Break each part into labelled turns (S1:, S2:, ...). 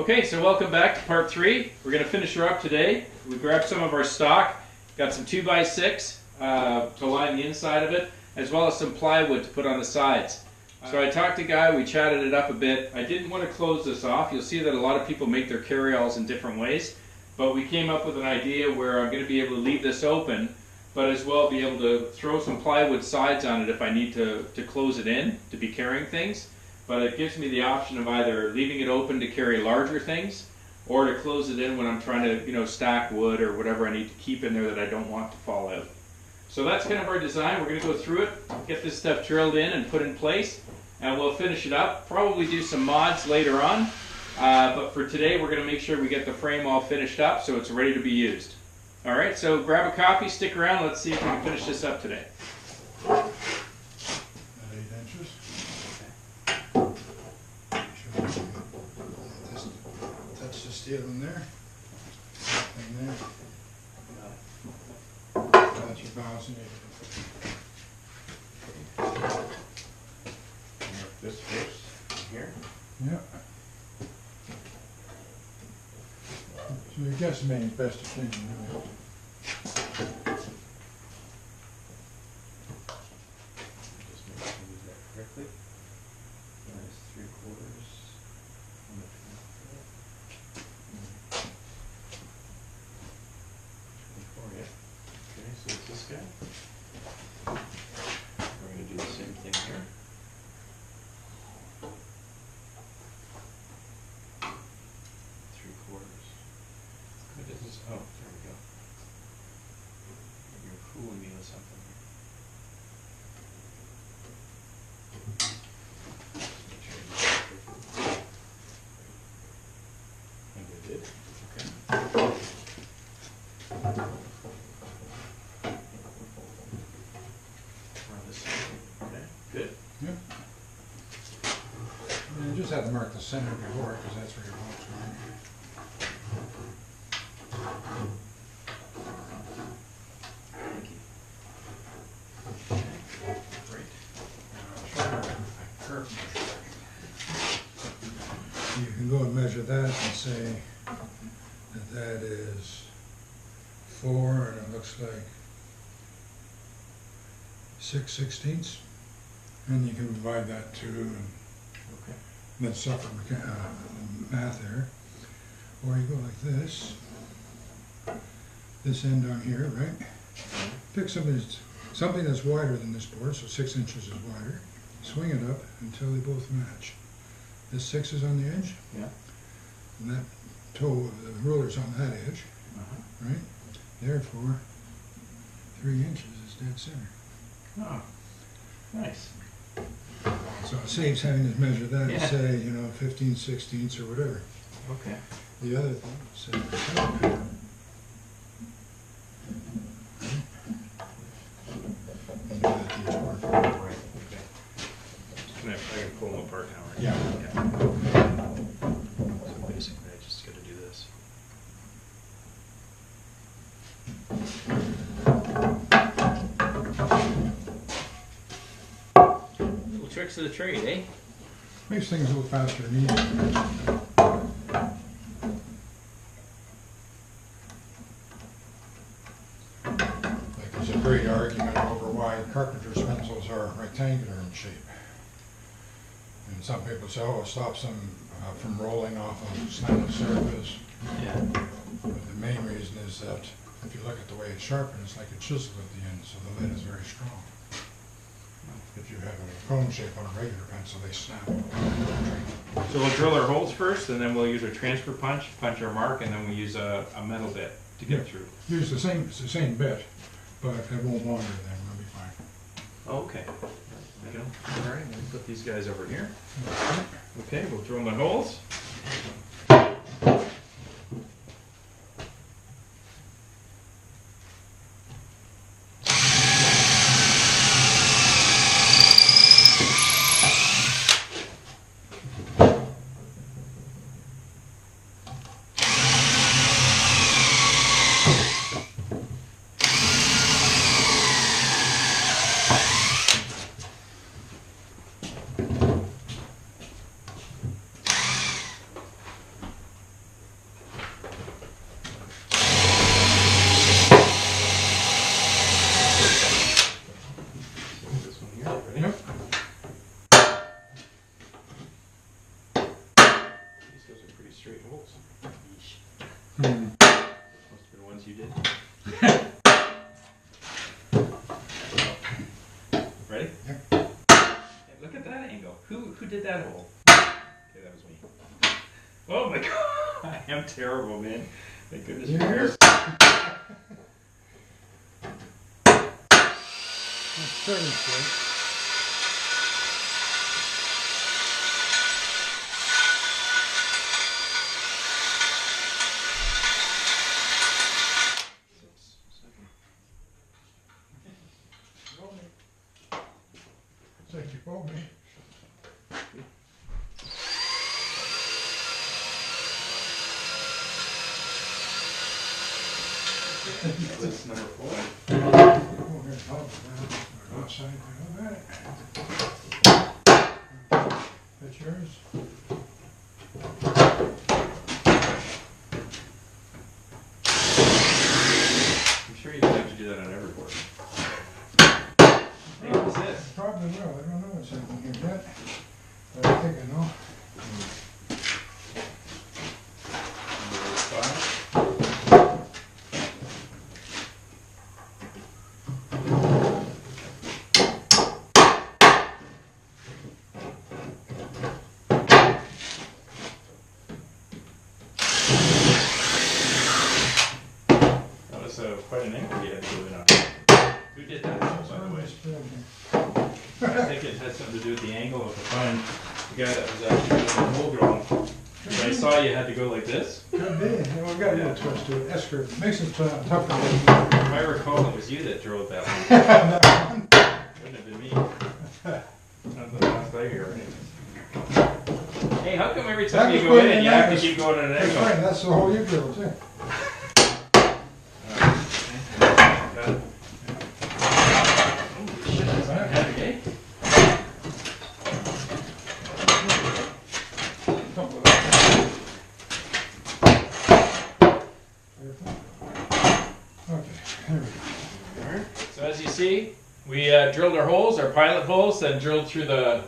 S1: Okay, so welcome back to part 3. We're going to finish her up today. We grabbed some of our stock, got some 2x6 to line the inside of it, as well as some plywood to put on the sides. So I talked to Guy, we chatted it up a bit. I didn't want to close this off. You'll see that a lot of people make their carryalls in different ways, but we came up with an idea where I'm going to be able to leave this open, but as well be able to throw some plywood sides on it if I need to close it in to be carrying things. But it gives me the option of either leaving it open to carry larger things or to close it in when I'm trying to, stack wood or whatever I need to keep in there that I don't want to fall out. So that's kind of our design. We're going to go through it, get this stuff drilled in and put in place, and we'll finish it up. Probably do some mods later on, but for today we're going to make sure we get the frame all finished up so it's ready to be used. Alright, so grab a coffee, stick around, let's see if we can finish this up today.
S2: Steel in there, nothing there. That's your balancing it.
S1: Mark this first here.
S2: Yeah. So you're guesstimating as best you can.
S1: Just make sure we do that correctly. Minus 3/4. This guy. We're going to do the same thing here. 3/4. What is this? Oh, there we go. You're fooling me with something here. And we did. Okay. Good.
S2: Yeah. And you just have to mark the center before because that's where your bolt's going.
S1: Thank you. Okay. Great.
S2: You can go and measure that and say that that is 4 and it looks like 6/16. And you can divide that too, and
S1: Okay.
S2: then suffer math there. Or you go like this end down here, right? Pick something that's wider than this board, so 6 inches is wider. Swing it up until they both match. This 6 is on the edge,
S1: Yeah.
S2: and that toe of the ruler's on that edge, right? Therefore, 3 inches is dead center.
S1: Oh, nice.
S2: So it saves having to measure that
S1: Yeah.
S2: and say, 15/16 or whatever.
S1: Okay.
S2: The other thing is
S1: Right. Okay. I can pull them apart now, right?
S2: Yeah.
S1: So basically, I just got to do this. Little tricks of the trade, eh?
S2: Makes things a little faster and easier. Like there's a great argument over why carpenter's pencils are rectangular in shape. And some people say, oh, it stops them from rolling off a slanted surface.
S1: Yeah.
S2: But the main reason is that if you look at the way it's sharpened, it's like a chisel at the end, so the lead is very strong. If you have a cone shape on a regular pencil, they snap.
S1: So we'll drill our holes first, and then we'll use our transfer punch our mark, and then we use a metal bit to get through.
S2: Use it's the same bit, but it won't wander then, we'll be fine.
S1: Oh, okay. All right, let me put these guys over here. Okay, we'll drill my holes. Must have been ones you did. Ready?
S2: Yep.
S1: Hey, look at that angle. Who did that hole? Okay, that was me. Oh my god! I am terrible, man. Thank goodness for
S2: Yes.
S1: yours.
S2: That's fairly straight. Thank you, Bobby.
S1: That's number 4.
S2: Oh, here's Bob. Outside, I got it. That's yours?
S1: I'm sure you don't have to do that on every board. Hey, what's this?
S2: Probably will. I don't know what's happening here yet. But I think I know.
S1: Number 5. That was quite an angle you had to go in on. Who did that, by the way? I think it had something to do with the angle of the fine. The guy that was actually doing the hole drilling. I saw you had to go like this.
S2: Could be. Yeah, we've got a little twist to it. Esker makes it tougher.
S1: If I recall, it was you that drilled that one.
S2: That one.
S1: Wouldn't have been me. Not the last I hear, anyways. Hey, how come every time
S2: That
S1: you
S2: was
S1: go
S2: put
S1: in,
S2: in
S1: you have to
S2: Angus.
S1: keep going at an
S2: That's
S1: angle?
S2: right. That's the whole you drilled too.
S1: Got it. Holy shit, that's not heavy, eh?
S2: Okay, there we go.
S1: So as you see, we drilled our holes, our pilot holes, then drilled through the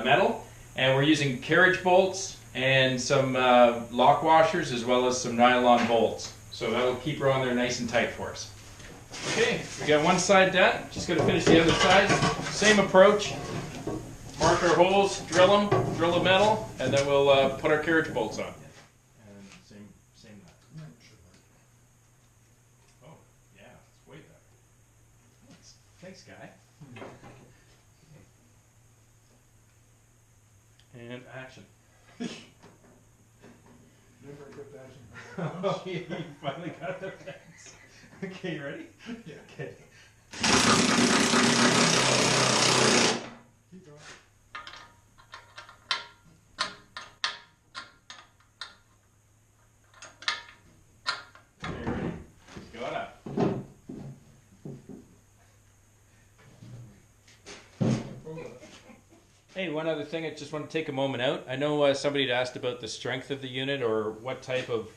S1: metal, and we're using carriage bolts and some lock washers as well as some nylon bolts. So that'll keep her on there nice and tight for us. Okay, we got one side done. Just going to finish the other side. Same approach. Mark our holes, drill them, drill the metal, and then we'll put our carriage bolts on. And same nut. Oh, yeah, it's way better. Thanks, guy. And action.
S2: Never put that in.
S1: Oh, you finally got the fence. Okay, you ready?
S2: Yeah.
S1: Okay.
S2: Keep going.
S1: Okay, you ready? Go on up. Hey, one other thing, I just want to take a moment out. I know somebody had asked about the strength of the unit or what type of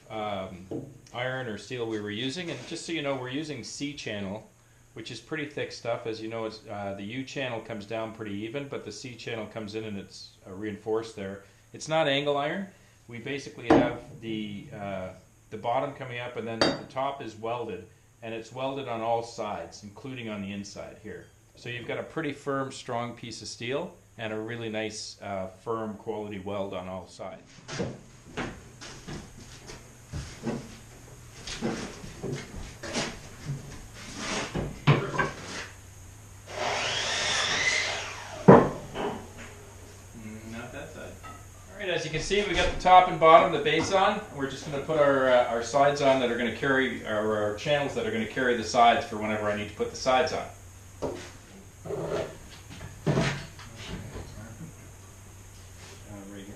S1: iron or steel we were using, and just so you know, we're using C-channel, which is pretty thick stuff. As you know, it's, the U-channel comes down pretty even, but the C-channel comes in and it's reinforced there. It's not angle iron. We basically have the bottom coming up, and then the top is welded, and it's welded on all sides, including on the inside here. So you've got a pretty firm, strong piece of steel and a really nice, firm quality weld on all sides. Not that side. All right, as you can see, we got the top and bottom, the base on. We're just going to put our sides on that are going to carry, our channels that are going to carry the sides for whenever I need to put the sides on. Right here.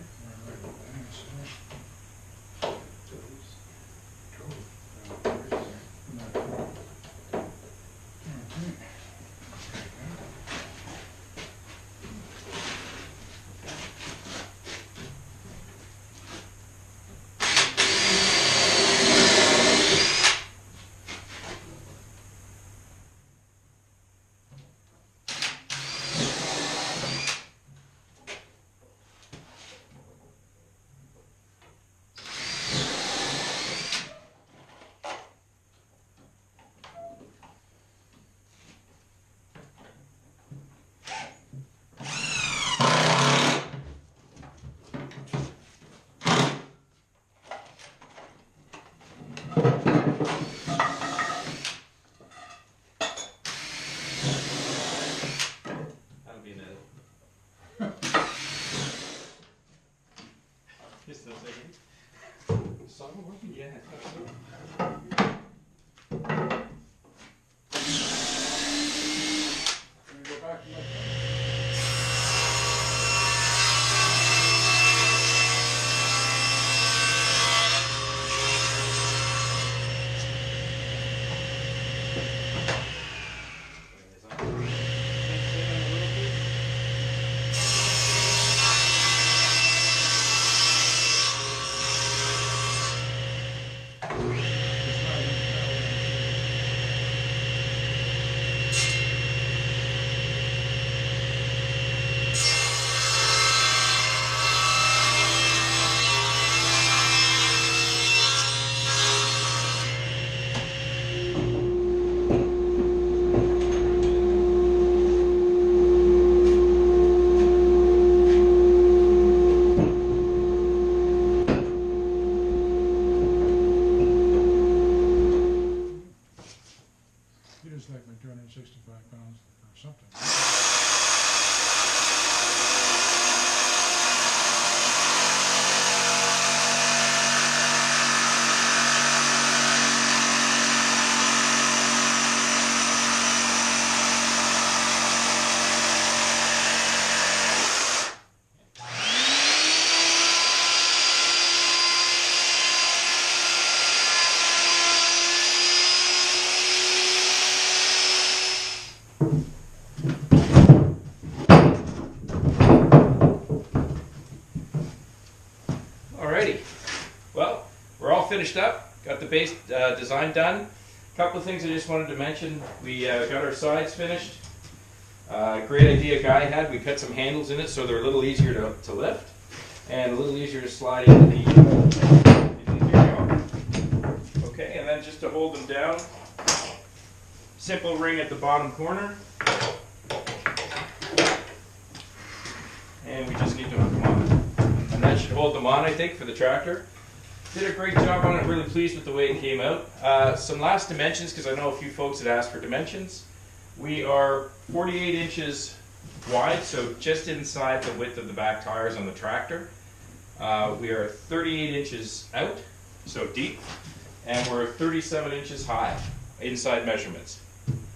S1: finished up, got the base design done. A couple of things I just wanted to mention. We got our sides finished. Great idea Guy had. We cut some handles in it so they're a little easier to lift and a little easier to slide into the carryall. Okay, and then just to hold them down, simple ring at the bottom corner. And we just need to hook them on. And that should hold them on, I think, for the tractor. Did a great job on it, really pleased with the way it came out. Some last dimensions, because I know a few folks had asked for dimensions. We are 48 inches wide, so just inside the width of the back tires on the tractor. We are 38 inches out, so deep, and we're 37 inches high, inside measurements.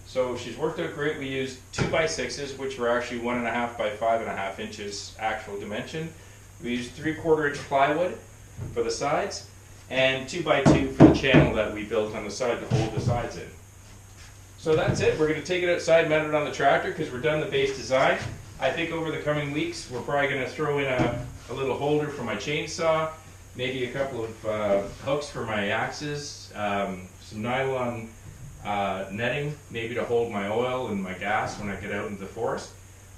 S1: So she's worked out great. We used 2x6s, which were actually 1.5 by 5.5 inches actual dimension. We used 3/4 inch plywood for the sides, and 2x2 for the channel that we built on the side to hold the sides in. So that's it. We're going to take it outside, mount it on the tractor, because we're done the base design. I think over the coming weeks, we're probably going to throw in a little holder for my chainsaw, maybe a couple of hooks for my axes, some nylon netting, maybe to hold my oil and my gas when I get out into the forest.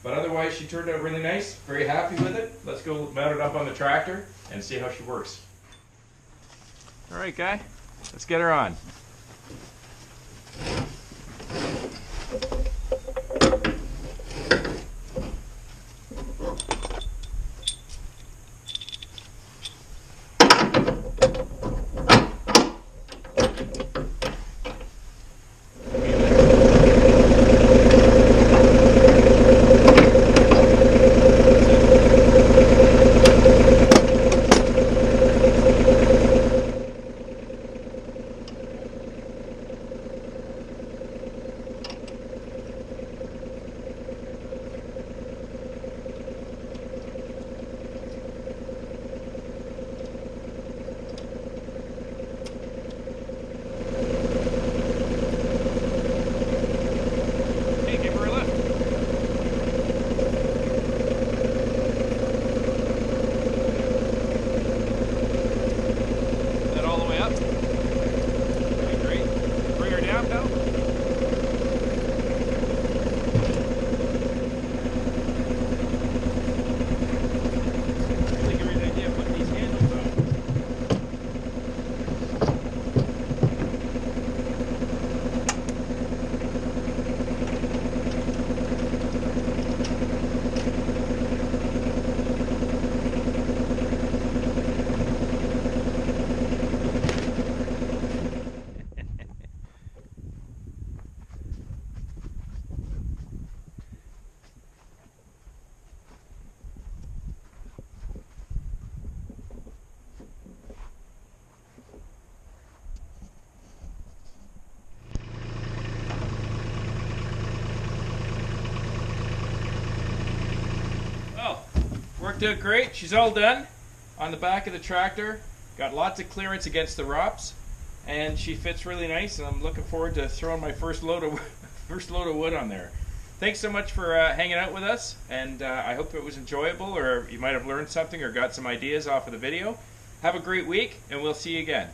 S1: But otherwise, she turned out really nice. Very happy with it. Let's go mount it up on the tractor and see how she works. All right, Guy, let's get her on. Worked out great. She's all done on the back of the tractor. Got lots of clearance against the ROPS, and she fits really nice. And I'm looking forward to throwing my first load of wood on there. Thanks so much for hanging out with us, and I hope it was enjoyable, or you might have learned something or got some ideas off of the video. Have a great week, and we'll see you again.